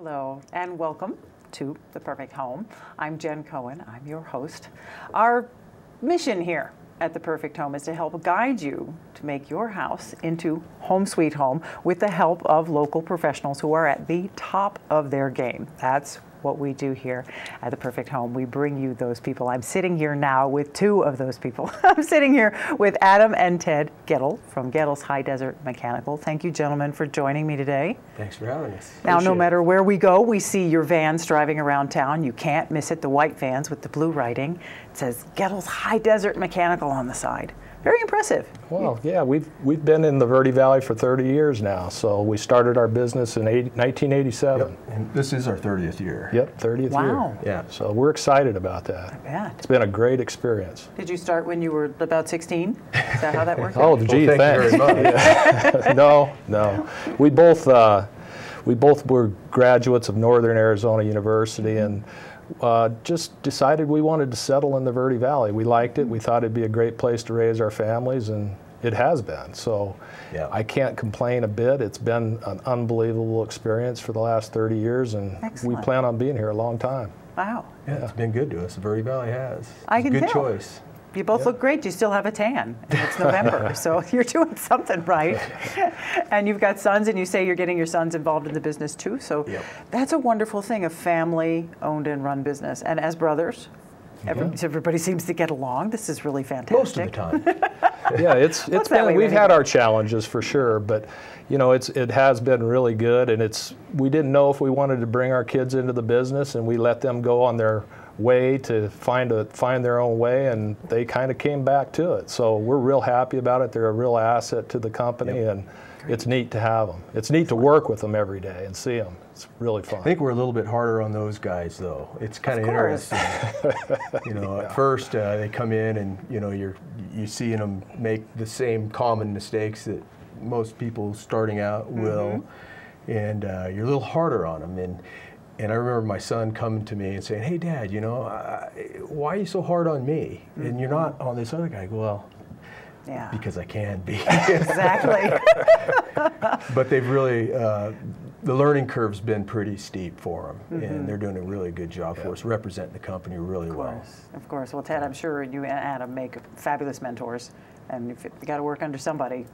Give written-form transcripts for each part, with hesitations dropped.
Hello and welcome to The Perfect Home. I'm Jen Cohen. I'm your host. Our mission here at The Perfect Home is to help guide you to make your house into home sweet home with the help of local professionals who are at the top of their game. That's what we do here at The Perfect Home. We bring you those people. I'm sitting here now with two of those people. I'm sitting here with Adam and Ted Goettl from Goettl's High Desert Mechanical. Thank you, gentlemen, for joining me today. Thanks for having us. Now, no matter where we go, we see your vans driving around town. You can't miss it, the white vans with the blue writing. It says Goettl's High Desert Mechanical on the side. Very impressive. Well, yeah, we've been in the Verde Valley for 30 years now. So we started our business in 1987. Yep. And this is our 30th year. Yep, 30th year. Wow. Yeah. So we're excited about that. I bet. It's been a great experience. Did you start when you were about 16? Is that how that worked? Oh, gee, well, thank thanks. you very much. No. We both were graduates of Northern Arizona University and just decided we wanted to settle in the Verde Valley. We liked it. We thought it'd be a great place to raise our families, and it has been. So yeah. I can't complain a bit. It's been an unbelievable experience for the last 30 years, and Excellent. we plan on being here a long time. Wow. Yeah, it's been good to us. The Verde Valley has. I can Good tell. choice. You both look great. You still have a tan. And it's November, so you're doing something right. And you've got sons, and you say you're getting your sons involved in the business too. So Yep. that's a wonderful thing, a family-owned and run business. And as brothers, everybody seems to get along. This is really fantastic. Most of the time. Yeah, it's What's that way been, we've with had you? our challenges for sure, but you know, it has been really good, and we didn't know if we wanted to bring our kids into the business, and we let them go on their way to find their own way, and they kind of came back to it. So we're real happy about it. They're a real asset to the company, and it's neat to have them. It's neat to work with them every day and see them. It's really fun. I think we're a little bit harder on those guys, though. It's kind of course. interesting. You know, at first they come in, and you know, you're seeing them make the same common mistakes that most people starting out will, and you're a little harder on them. And I remember my son coming to me and saying, "Hey, Dad, you know, why are you so hard on me? And you're not on this other guy?" I go, "Well, Yeah. because I can be." Exactly. But they've really, the learning curve's been pretty steep for them, and they're doing a really good job for us, representing the company really well. Of course. Well, Ted, I'm sure you and Adam make fabulous mentors. And if you got to work under somebody,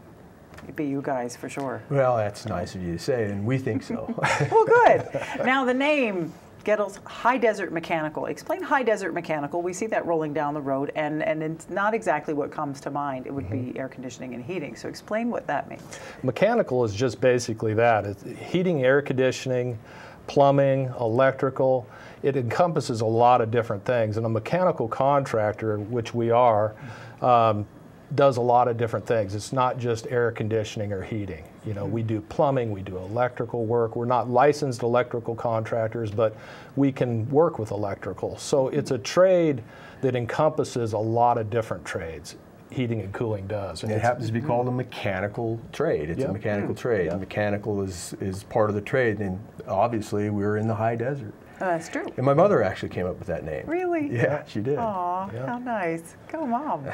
it'd be you guys for sure. Well, that's nice of you to say, and we think so. Well, good. Now, the name, Goettl's High Desert Mechanical. Explain High Desert Mechanical. We see that rolling down the road, and it's not exactly what comes to mind. It would be air conditioning and heating. So explain what that means. Mechanical is just basically that. It's heating, air conditioning, plumbing, electrical. It encompasses a lot of different things. And a mechanical contractor, which we are, does a lot of different things. It's not just air conditioning or heating. You know, we do plumbing, we do electrical work. We're not licensed electrical contractors, but we can work with electrical. So it's a trade that encompasses a lot of different trades. Heating and cooling does. And it happens to be called a mechanical trade. It's a mechanical trade. Yeah. Mechanical is part of the trade, and obviously we're in the high desert. Oh, that's true. And my mother actually came up with that name. Really? Yeah, she did. Aw, how nice. Go, Mom.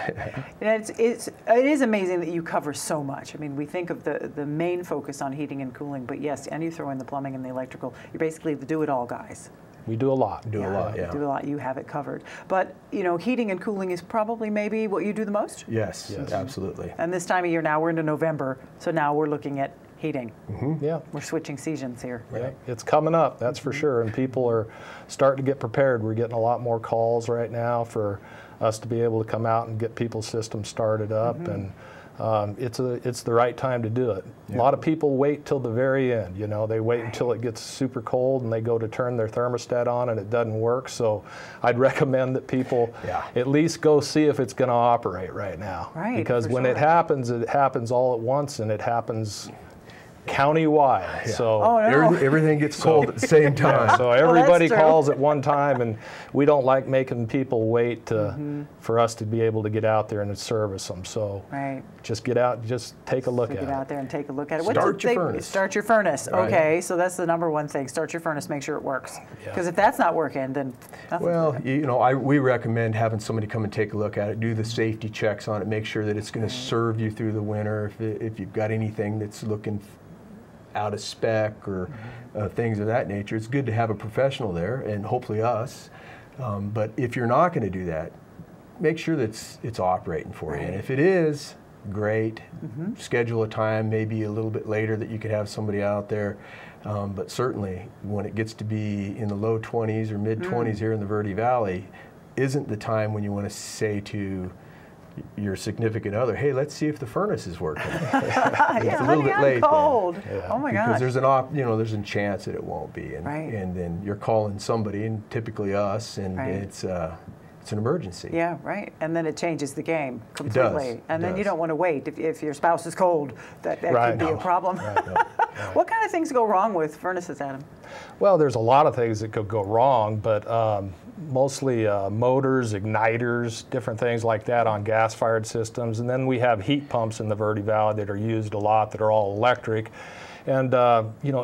And it is amazing that you cover so much. I mean, we think of the main focus on heating and cooling, but yes, and you throw in the plumbing and the electrical. You're basically the do-it-all guys. We do a lot. Do a lot, yeah. Do a lot. You have it covered. But, you know, heating and cooling is probably maybe what you do the most? Yes, absolutely. And this time of year now, we're into November, so now we're looking at heating. Yeah. We're switching seasons here. Yeah, it's coming up, that's for sure, and people are starting to get prepared. We're getting a lot more calls right now for us to be able to come out and get people's systems started up, and it's the right time to do it. A lot of people wait till the very end. You know, they wait until it gets super cold and they go to turn their thermostat on and it doesn't work. So I'd recommend that people at least go see if it's going to operate right now. Right, because when it happens all at once, and it happens county-wide. So everything gets cold at the same time. So everybody calls at one time, and we don't like making people wait for us to be able to get out there and service them. So just get out, just take a look at it. Get out there and take a look at it. Start your furnace. Start your furnace. Right. Okay, so that's the number one thing. Start your furnace, make sure it works. Because if that's not working, then nothing's working. You know, we recommend having somebody come and take a look at it, do the safety checks on it, make sure that it's going to serve you through the winter. If you've got anything that's looking out of spec or things of that nature, it's good to have a professional there, and hopefully us. But if you're not going to do that, make sure that it's operating for you. And if it is, great. Schedule a time, maybe a little bit later, that you could have somebody out there. But certainly, when it gets to be in the low 20s or mid 20s here in the Verde Valley, isn't the time when you want to say to your significant other, hey, let's see if the furnace is working. It's a little bit late. Cold. Oh my gosh. Because there's a chance that it won't be, and then you're calling somebody, and typically us, and it's an emergency. Yeah, right. And then it changes the game completely. It does. And then you don't want to wait. If your spouse is cold, that could be a problem. What kind of things go wrong with furnaces, Adam? Well, there's a lot of things that could go wrong, but mostly motors, igniters, different things like that on gas-fired systems. And then we have heat pumps in the Verde Valley that are used a lot that are all electric. And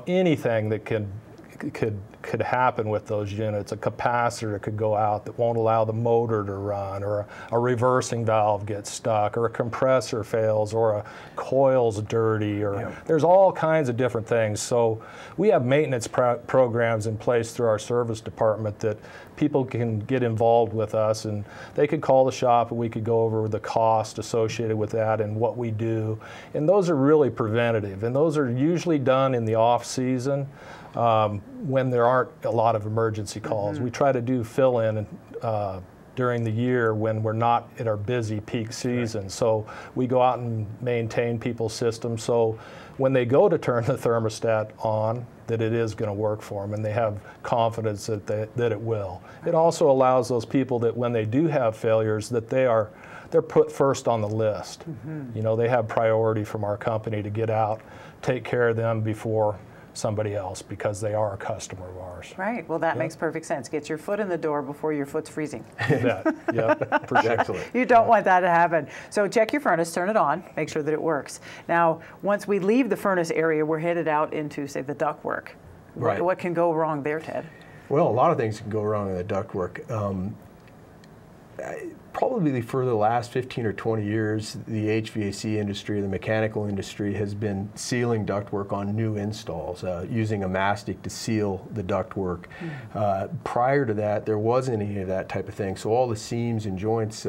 anything that could happen with those units. A capacitor could go out that won't allow the motor to run, or a reversing valve gets stuck, or a compressor fails, or a coil's dirty, or there's all kinds of different things. So we have maintenance programs in place through our service department that people can get involved with us, and they could call the shop and we could go over the cost associated with that and what we do. And those are really preventative, and those are usually done in the off season. When there aren't a lot of emergency calls. We try to do fill-in during the year when we're not at our busy peak season. So we go out and maintain people's systems, so when they go to turn the thermostat on, that it is going to work for them, and they have confidence that it will. It also allows those people that when they do have failures, that they're put first on the list. They have priority from our company to get out, take care of them before somebody else, because they are a customer of ours. Right. Well, that makes perfect sense. Get your foot in the door before your foot's freezing. Yeah, for sure. Excellent. You don't want that to happen. So check your furnace, turn it on, make sure that it works. Now, once we leave the furnace area, we're headed out into, say, the ductwork. Right. What can go wrong there, Ted? Well, a lot of things can go wrong in the ductwork. Probably for the last 15 or 20 years, the HVAC industry, the mechanical industry, has been sealing ductwork on new installs, using a mastic to seal the ductwork. Prior to that, there wasn't any of that type of thing, so all the seams and joints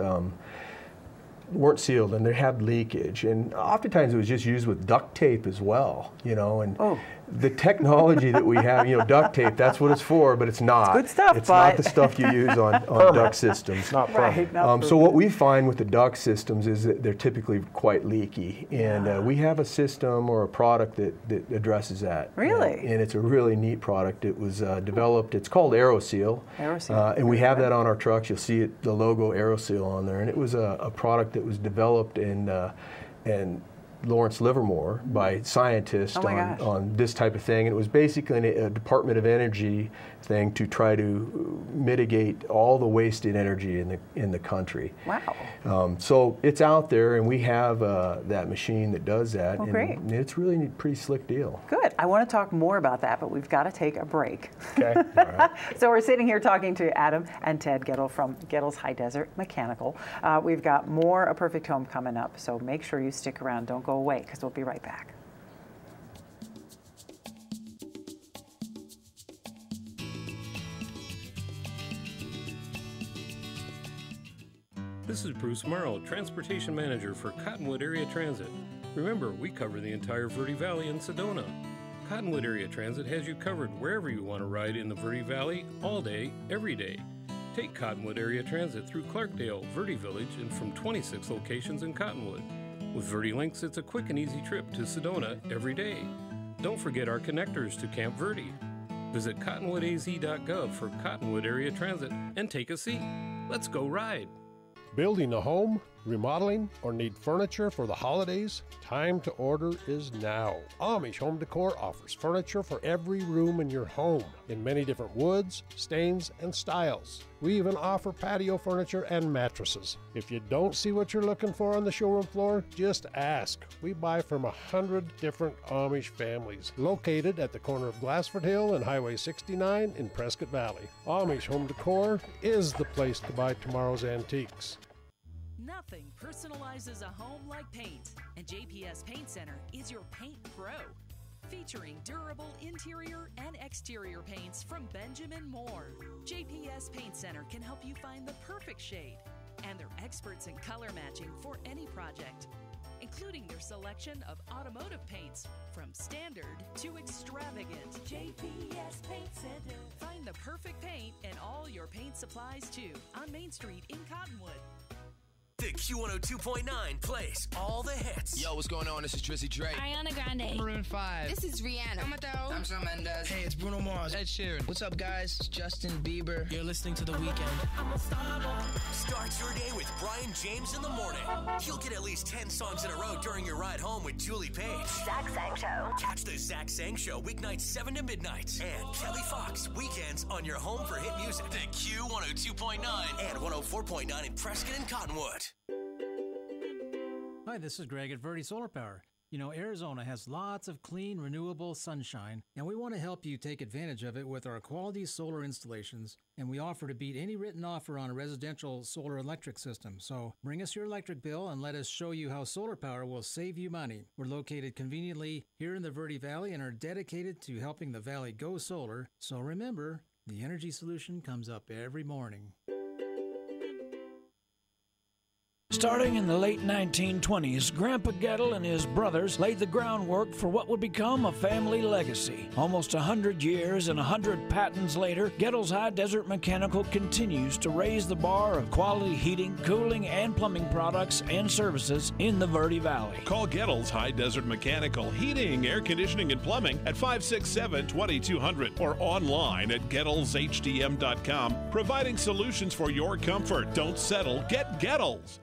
weren't sealed, and they had leakage. And oftentimes it was just used with duct tape as well, and the technology that we have, duct tape, that's what it's for, but it's not. It's good stuff, It's not the stuff you use on duct systems. Not permanent. So what we find with the duct systems is that they're typically quite leaky, and we have a system or a product that addresses that. Really? And it's a really neat product. It was developed, it's called AeroSeal. And we have that on our trucks. You'll see the logo AeroSeal on there, and it was a product that was developed in Lawrence Livermore by scientists on this type of thing. And it was basically a Department of Energy thing to try to mitigate all the wasted energy in the country. Wow. So it's out there, and we have that machine that does that. Oh, great. And it's really a pretty slick deal. Good. I want to talk more about that, but we've got to take a break. Okay. All right. So we're sitting here talking to Adam and Ted Goettl from Goettl's High Desert Mechanical. We've got more A Perfect Home coming up, so make sure you stick around. Don't go away, because we'll be right back. This is Bruce Morrow, Transportation Manager for Cottonwood Area Transit. Remember, we cover the entire Verde Valley and Sedona. Cottonwood Area Transit has you covered wherever you want to ride in the Verde Valley, all day, every day. Take Cottonwood Area Transit through Clarkdale, Verde Village, and from 26 locations in Cottonwood. With Verde Links, it's a quick and easy trip to Sedona every day. Don't forget our connectors to Camp Verde. Visit cottonwoodaz.gov for Cottonwood Area Transit and take a seat. Let's go ride. Building a home, remodeling, or need furniture for the holidays? Time to order is now. Amish Home Decor offers furniture for every room in your home in many different woods, stains, and styles. We even offer patio furniture and mattresses. If you don't see what you're looking for on the showroom floor, just ask. We buy from 100 different Amish families located at the corner of Glassford Hill and Highway 69 in Prescott Valley. Amish Home Decor is the place to buy tomorrow's antiques. Nothing personalizes a home like paint, and JPS Paint Center is your paint pro. featuring durable interior and exterior paints from Benjamin Moore. JPS Paint Center can help you find the perfect shade, and they're experts in color matching for any project, including their selection of automotive paints from standard to extravagant. JPS Paint Center. Find the perfect paint and all your paint supplies too on Main Street in Cottonwood. The Q102.9 plays all the hits. Yo, what's going on? This is Drizzy Drake. Ariana Grande. Maroon 5. This is Rihanna. I'm Shawn Mendes. Hey, it's Bruno Mars. Ed Sheeran. What's up, guys? It's Justin Bieber. You're listening to The Weeknd. Start your day with Brian James in the morning. You'll get at least 10 songs in a row during your ride home with Julie Page. Zach Sang Show. Catch the Zach Sang Show weeknights 7 to midnight. And Kelly Fox weekends on your home for hit music. The Q102.9 and 104.9 in Prescott and Cottonwood. Hi, this is Greg at Verde Solar Power. You know, Arizona has lots of clean, renewable sunshine, and we want to help you take advantage of it with our quality solar installations, and we offer to beat any written offer on a residential solar electric system. So bring us your electric bill and let us show you how solar power will save you money. We're located conveniently here in the Verde Valley and are dedicated to helping the valley go solar. So remember, the energy solution comes up every morning. Starting in the late 1920s, Grandpa Goettl and his brothers laid the groundwork for what would become a family legacy. Almost 100 years and 100 patents later, Goettl's High Desert Mechanical continues to raise the bar of quality heating, cooling, and plumbing products and services in the Verde Valley. Call Goettl High Desert Mechanical Heating, Air Conditioning, and Plumbing at 567-2200 or online at GoettlsHDM.com, providing solutions for your comfort. Don't settle, get Goettls.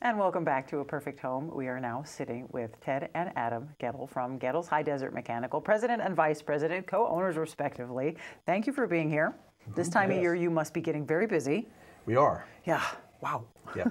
And welcome back to A Perfect Home. We are now sitting with Ted and Adam Goettl from Goettl's High Desert Mechanical, President and Vice President, co-owners respectively. Thank you for being here. This time of year, you must be getting very busy. We are. Yeah. Wow. Yeah.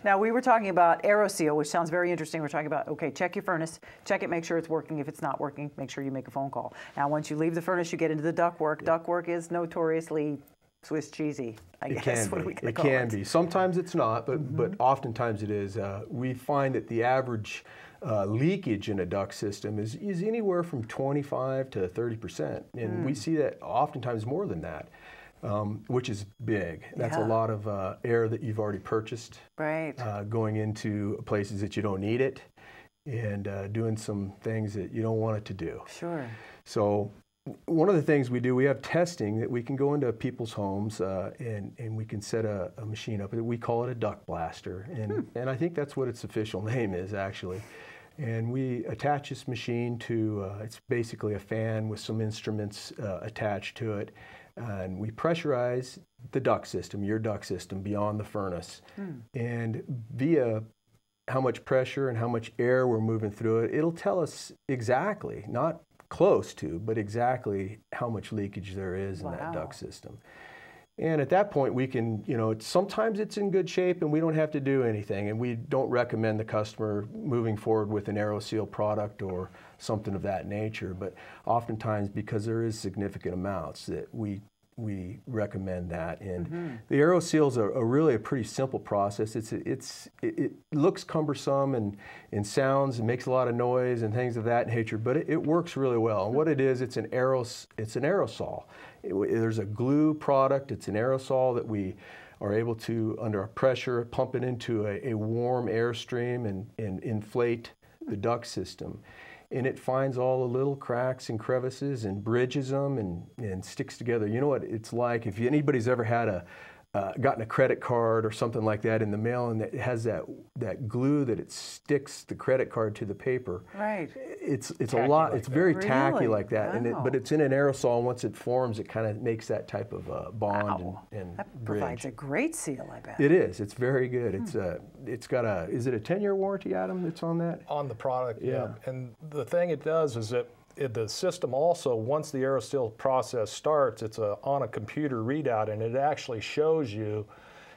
Now, we were talking about AeroSeal, which sounds very interesting. We're talking about, okay, check your furnace, check it, make sure it's working. If it's not working, make sure you make a phone call. Now, once you leave the furnace, you get into the ductwork. Yeah. Ductwork is notoriously Swiss cheesy, I guess. It can be. Sometimes it's not, but oftentimes it is. We find that the average leakage in a duct system is anywhere from 25 to 30%. And we see that oftentimes more than that. Which is big. That's a lot of air that you've already purchased, right? Going into places that you don't need it, and doing some things that you don't want it to do. Sure. So one of the things we do, we have testing that we can go into people's homes and we can set a machine up. We call it a Duct Blaster, and I think that's what its official name is actually. And we attach this machine to, it's basically a fan with some instruments attached to it. And we pressurize the duct system, your duct system, beyond the furnace. And via how much pressure and how much air we're moving through it, it'll tell us exactly, not close to, but exactly how much leakage there is in that duct system. And at that point, we can, sometimes it's in good shape and we don't have to do anything. And we don't recommend the customer moving forward with an AeroSeal product or something of that nature. But oftentimes, because there is significant amounts, that we recommend that. And the AeroSeal is really a pretty simple process. It looks cumbersome and sounds and makes a lot of noise and things of that nature, but it works really well. And what it is, it's an aerosol. There's a glue product. It's an aerosol that we are able to, under pressure, pump it into a warm airstream and inflate the duct system. And it finds all the little cracks and crevices and bridges them and sticks together. You know what it's like if anybody's ever had gotten a credit card or something like that in the mail, and it has that glue that it sticks the credit card to the paper. Right. It's a lot. Like it's very tacky like that. Wow. But it's in an aerosol, and once it forms, it kind of makes that type of bond and that bridge. Provides a great seal, I bet. It is. It's very good. It's got is it a 10-year warranty, Adam? That's on that. On the product, yeah. And the thing it does is the system also, once the AeroSeal process starts, it's on a computer readout, and it actually shows you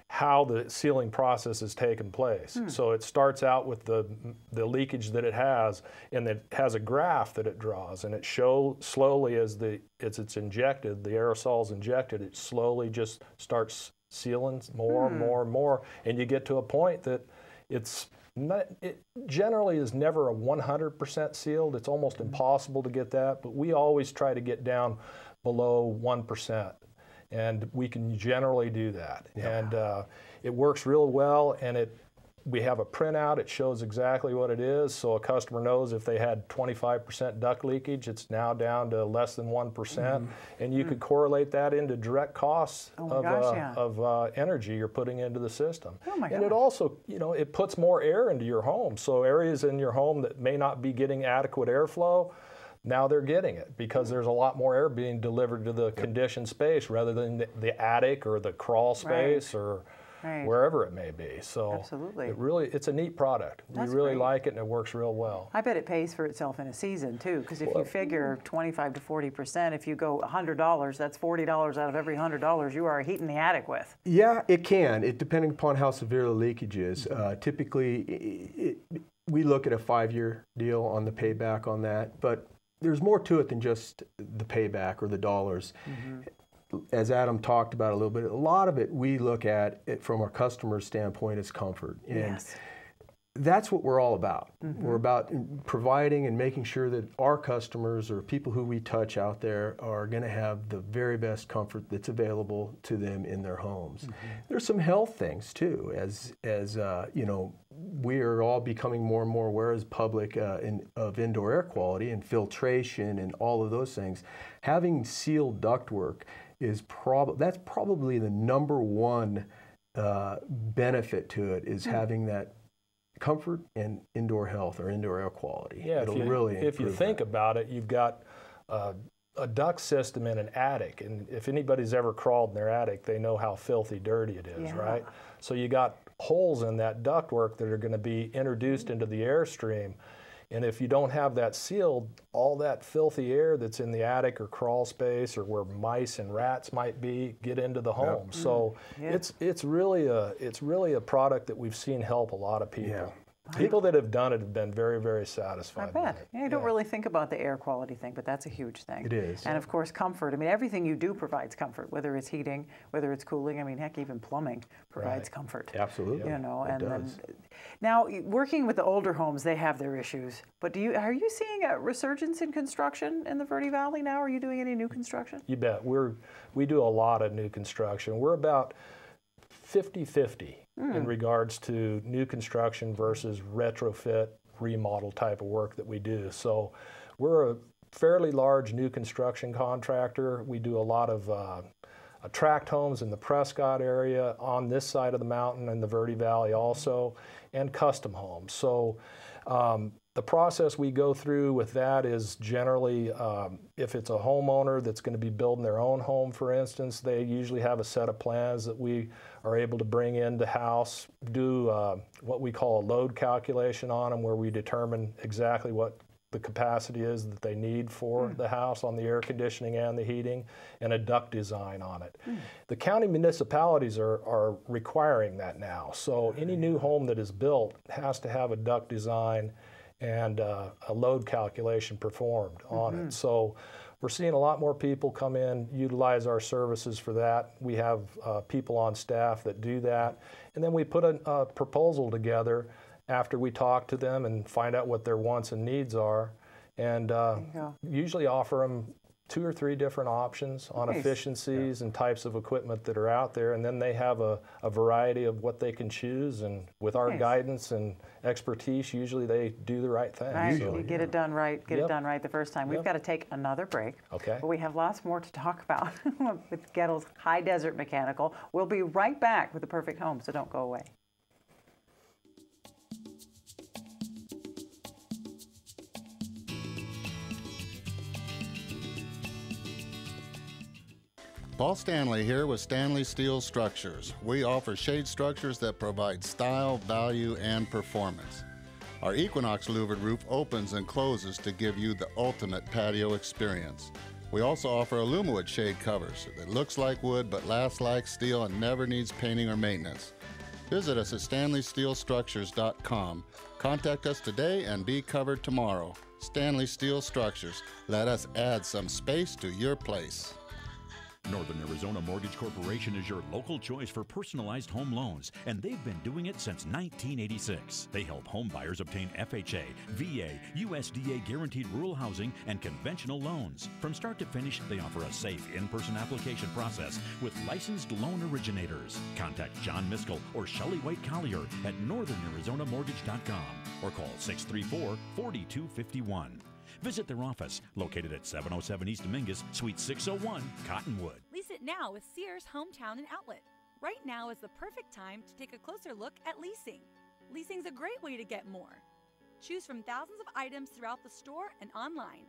how the sealing process has taken place. So it starts out with the leakage that it has, and it has a graph that it draws, and it shows slowly as it's injected, the aerosol's injected, it slowly just starts sealing more and more and more, and you get to a point that it generally is never a 100% sealed. It's almost impossible to get that, but we always try to get down below 1%, and we can generally do that. Yeah. And it works real well, and we have a printout. It shows exactly what it is, so a customer knows if they had 25% duct leakage, it's now down to less than 1%, and you could correlate that into direct costs of energy you're putting into the system. And it also, it puts more air into your home, so areas in your home that may not be getting adequate airflow, now they're getting it because there's a lot more air being delivered to the conditioned space rather than the attic or the crawl space or wherever it may be. So absolutely, it's a neat product. That's we really great. like it, and it works real well. I bet it pays for itself in a season too, because if you figure 25 to 40%, if you go $100, that's $40 out of every $100 you are heating the attic with. Yeah, it can. Depending upon how severe the leakage is. Typically, we look at a 5-year deal on the payback on that, but there's more to it than just the payback or the dollars. As Adam talked about a little bit, a lot of it we look at it from our customer's standpoint as comfort. And that's what we're all about. We're about providing and making sure that our customers or people who we touch out there are going to have the very best comfort that's available to them in their homes. There's some health things too, as we are all becoming more and more aware as public of indoor air quality and filtration and all of those things. Having sealed ductwork is that's probably the number one benefit to it, is having that comfort and indoor health or indoor air quality. Yeah, if you think about it, you've got a duct system in an attic, and if anybody's ever crawled in their attic, they know how filthy dirty it is, right? So you got holes in that ductwork that are going to be introduced into the airstream. And if you don't have that sealed, all that filthy air that's in the attic or crawl space or where mice and rats might be get into the home. So it's really a product that we've seen help a lot of people. People that have done it have been very, very satisfied. I bet. You don't really think about the air quality thing, but that's a huge thing. It is. And of course, comfort. I mean, everything you do provides comfort, whether it's heating, whether it's cooling. I mean, heck, even plumbing provides comfort. Absolutely. It does. Now, working with the older homes, they have their issues. But are you seeing a resurgence in construction in the Verde Valley now? Are you doing any new construction? You bet. We do a lot of new construction. We're about 50-50 in regards to new construction versus retrofit, remodel type of work that we do. So we're a fairly large new construction contractor. We do a lot of tract homes in the Prescott area, on this side of the mountain in the Verde Valley also, and custom homes. So the process we go through with that is generally, if it's a homeowner that's going to be building their own home, for instance, they usually have a set of plans that we are able to bring into house, do what we call a load calculation on them, where we determine exactly what the capacity is that they need for the house on the air conditioning and the heating, and a duct design on it. The county municipalities are requiring that now. So any new home that is built has to have a duct design and a load calculation performed on it. So we're seeing a lot more people come in, utilize our services for that. We have people on staff that do that. And then we put a proposal together after we talk to them and find out what their wants and needs are, and usually offer them 2 or 3 different options on efficiencies and types of equipment that are out there, and then they have a variety of what they can choose, and with our guidance and expertise, usually they do the right thing. Right, so, you get it done right, it done right the first time. We've got to take another break, but we have lots more to talk about with Goettl High Desert Mechanical. We'll be right back with The Perfect Home, so don't go away. Paul Stanley here with Stanley Steel Structures. We offer shade structures that provide style, value, and performance. Our Equinox louvered roof opens and closes to give you the ultimate patio experience. We also offer Alumawood shade covers that looks like wood but lasts like steel and never needs painting or maintenance. Visit us at StanleySteelStructures.com. Contact us today and be covered tomorrow. Stanley Steel Structures. Let us add some space to your place. Northern Arizona Mortgage Corporation is your local choice for personalized home loans, and they've been doing it since 1986. They help home buyers obtain FHA, VA, USDA guaranteed rural housing, and conventional loans. From start to finish, they offer a safe in-person application process with licensed loan originators. Contact John Miskell or Shelley White Collier at northernarizonaMortgage.com or call 634-4251. Visit their office, located at 707 East Dominguez, Suite 601, Cottonwood. Lease it now with Sears Hometown and Outlet. Right now is the perfect time to take a closer look at leasing. Leasing's a great way to get more. Choose from thousands of items throughout the store and online.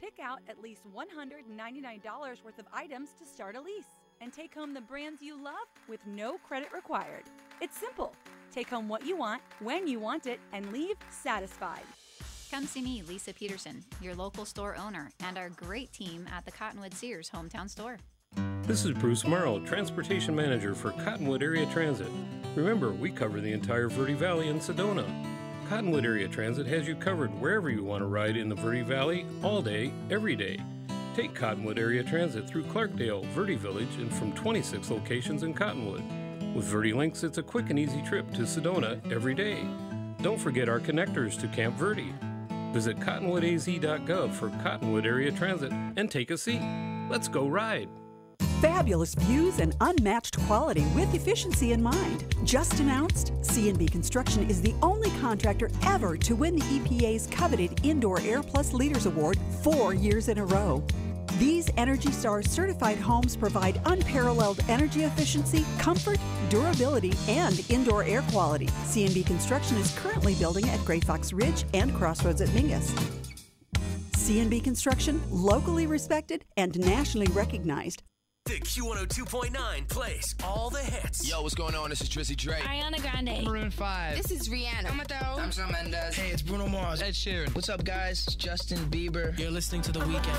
Pick out at least $199 worth of items to start a lease and take home the brands you love with no credit required. It's simple. Take home what you want, when you want it, and leave satisfied. Come see me, Lisa Peterson, your local store owner, and our great team at the Cottonwood Sears Hometown Store. This is Bruce Morrow, Transportation Manager for Cottonwood Area Transit. Remember, we cover the entire Verde Valley and Sedona. Cottonwood Area Transit has you covered wherever you want to ride in the Verde Valley, all day, every day. Take Cottonwood Area Transit through Clarkdale, Verde Village, and from 26 locations in Cottonwood. With Verde Links, it's a quick and easy trip to Sedona every day. Don't forget our connectors to Camp Verde. Visit cottonwoodaz.gov for Cottonwood Area Transit and take a seat. Let's go ride. Fabulous views and unmatched quality with efficiency in mind. Just announced, C&B Construction is the only contractor ever to win the EPA's coveted Indoor Air Plus Leaders Award 4 years in a row. These Energy Star certified homes provide unparalleled energy efficiency, comfort, durability, and indoor air quality. C&B Construction is currently building at Gray Fox Ridge and Crossroads at Mingus. C&B Construction, locally respected and nationally recognized. The Q102.9 plays all the hits. Yo, what's going on? This is Drizzy Drake. Ariana Grande. Maroon 5. This is Rihanna. Mateo. I'm Shawn Mendes. Hey, it's Bruno Mars. Ed Sheeran. What's up, guys? It's Justin Bieber. You're listening to The Weeknd.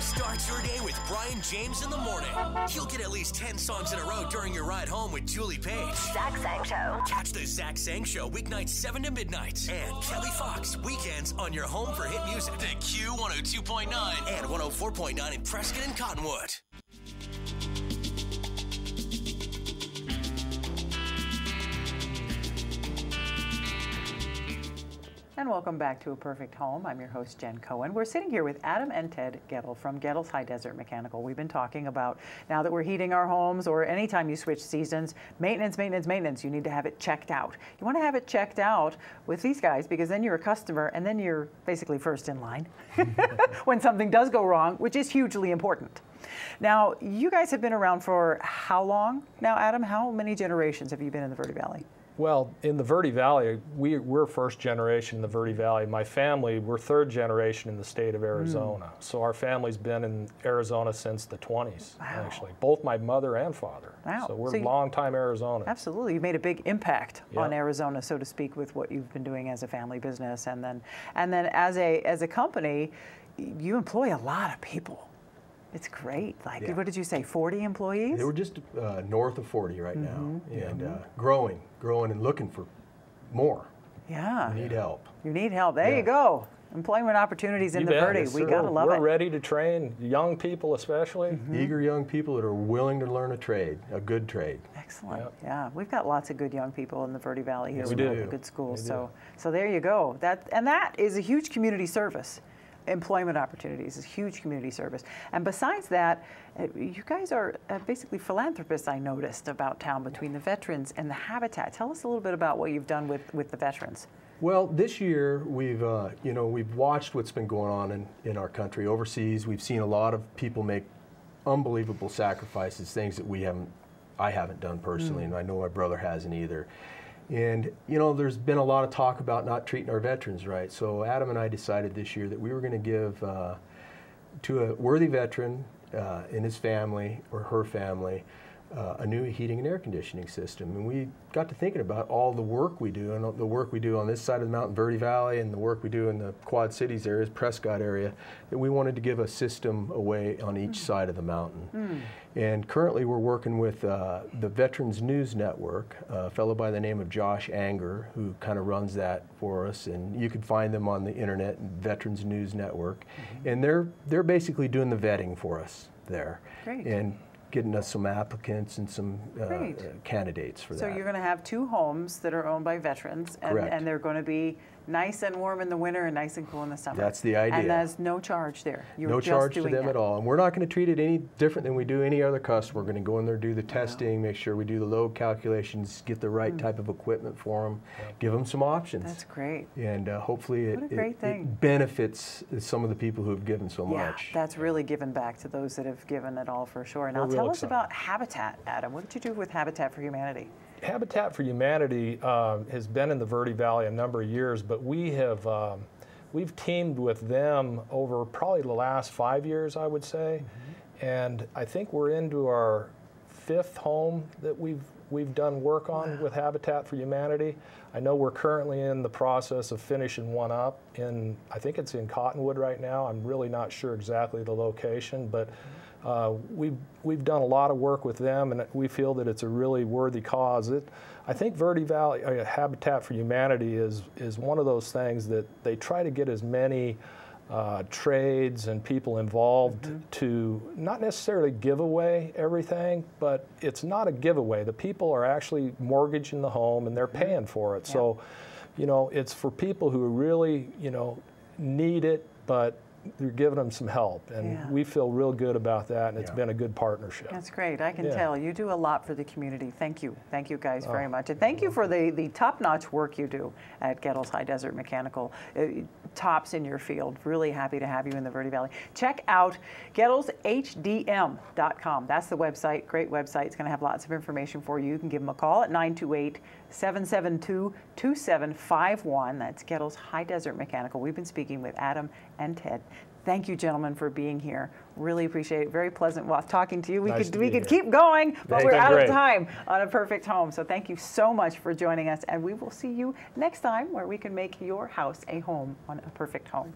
Start your day with Brian James in the morning. You'll get at least 10 songs in a row during your ride home with Julie Page. Zach Sang Show. Catch the Zach Sang Show weeknights 7 to midnight. And Kelly Fox weekends on your home for hit music. The Q102.9 and 104.9 in Prescott and Cottonwood. And welcome back to A Perfect Home. I'm your host, Jen Cohen. We're sitting here with Adam and Ted Goettl from Goettl's High Desert Mechanical. We've been talking about now that we're heating our homes, or anytime you switch seasons, maintenance, maintenance, maintenance. You need to have it checked out. You want to have it checked out with these guys, because then you're a customer and then you're basically first in line when something does go wrong, which is hugely important. Now, you guys have been around for how long now, Adam? How many generations have you been in the Verde Valley? Well, in the Verde Valley, we're first generation in the Verde Valley. My family, we're third generation in the state of Arizona. So our family's been in Arizona since the 20s, actually. Both my mother and father. Wow. So we're long-time Arizona. Absolutely. You've made a big impact on Arizona, so to speak, with what you've been doing as a family business. And then as a company, you employ a lot of people. It's great. Like, what did you say, 40 employees? They were just north of 40 right now, and growing and looking for more. Yeah. You need help. You need help. There you go. Employment opportunities in the Verde. Yes, we got to love it. We're ready to train young people, especially. Eager young people that are willing to learn a trade, a good trade. Excellent. Yeah, we've got lots of good young people in the Verde Valley here. We do. Good schools. So there you go. That is a huge community service. Employment opportunities is huge community service. And besides that, you guys are basically philanthropists, I noticed, about town, between the veterans and the Habitat. Tell us a little bit about what you've done with the veterans. Well, this year we've watched what's been going on in our country overseas. We've seen a lot of people make unbelievable sacrifices, things that I haven't done personally, and I know my brother hasn't either. And, there's been a lot of talk about not treating our veterans right. So Adam and I decided this year that we were going to give to a worthy veteran and his family, or her family, a new heating and air conditioning system. And we got to thinking about all the work we do, and the work we do on this side of the mountain, Verde Valley, and the work we do in the Quad Cities areas, Prescott area, that we wanted to give a system away on each side of the mountain. And currently we're working with the Veterans News Network, a fellow by the name of Josh Anger, who kind of runs that for us. And you can find them on the internet, Veterans News Network. And they're basically doing the vetting for us. there. Great. And getting us some applicants and some candidates for that. So you're going to have 2 homes that are owned by veterans, and they're going to be nice and warm in the winter and nice and cool in the summer. That's the idea. And there's no charge there. You're no just charge doing to them that. at all. And we're not going to treat it any different than we do any other customer. We're going to go in there, do the testing, make sure we do the load calculations, get the right type of equipment for them, give them some options. That's great. And hopefully it benefits some of the people who have given so much. That's really given back to those that have given it all for sure. Now tell us about Habitat, Adam. What did you do with Habitat for Humanity? Habitat for Humanity has been in the Verde Valley a number of years, but we've teamed with them over probably the last 5 years, I would say, and I think we're into our 5th home that we've done work on with Habitat for Humanity. I know we're currently in the process of finishing one up I think it's in Cottonwood right now. I'm really not sure exactly the location, but we've done a lot of work with them, and we feel that it's a really worthy cause. I think Verde Valley Habitat for Humanity is one of those things that they try to get as many trades and people involved to not necessarily give away everything, but it's not a giveaway. The people are actually mortgaging the home and they're paying for it. So, you know, it's for people who really, you know, need it, but you're giving them some help, and we feel real good about that, and it's been a good partnership. That's great. I can tell. You do a lot for the community. Thank you. Thank you guys very much. And thank you for the top-notch work you do at Goettl High Desert Mechanical. Tops in your field. Really happy to have you in the Verde Valley. Check out GoettelsHDM.com. That's the website. Great website. It's going to have lots of information for you. You can give them a call at 928-772-2751. That's Goettl High Desert Mechanical. We've been speaking with Adam and Ted. Thank you, gentlemen, for being here. Really appreciate it. Very pleasant while talking to you. We could keep going, but we're out of time on A Perfect Home. So thank you so much for joining us, and we will see you next time where we can make your house a home on A Perfect Home.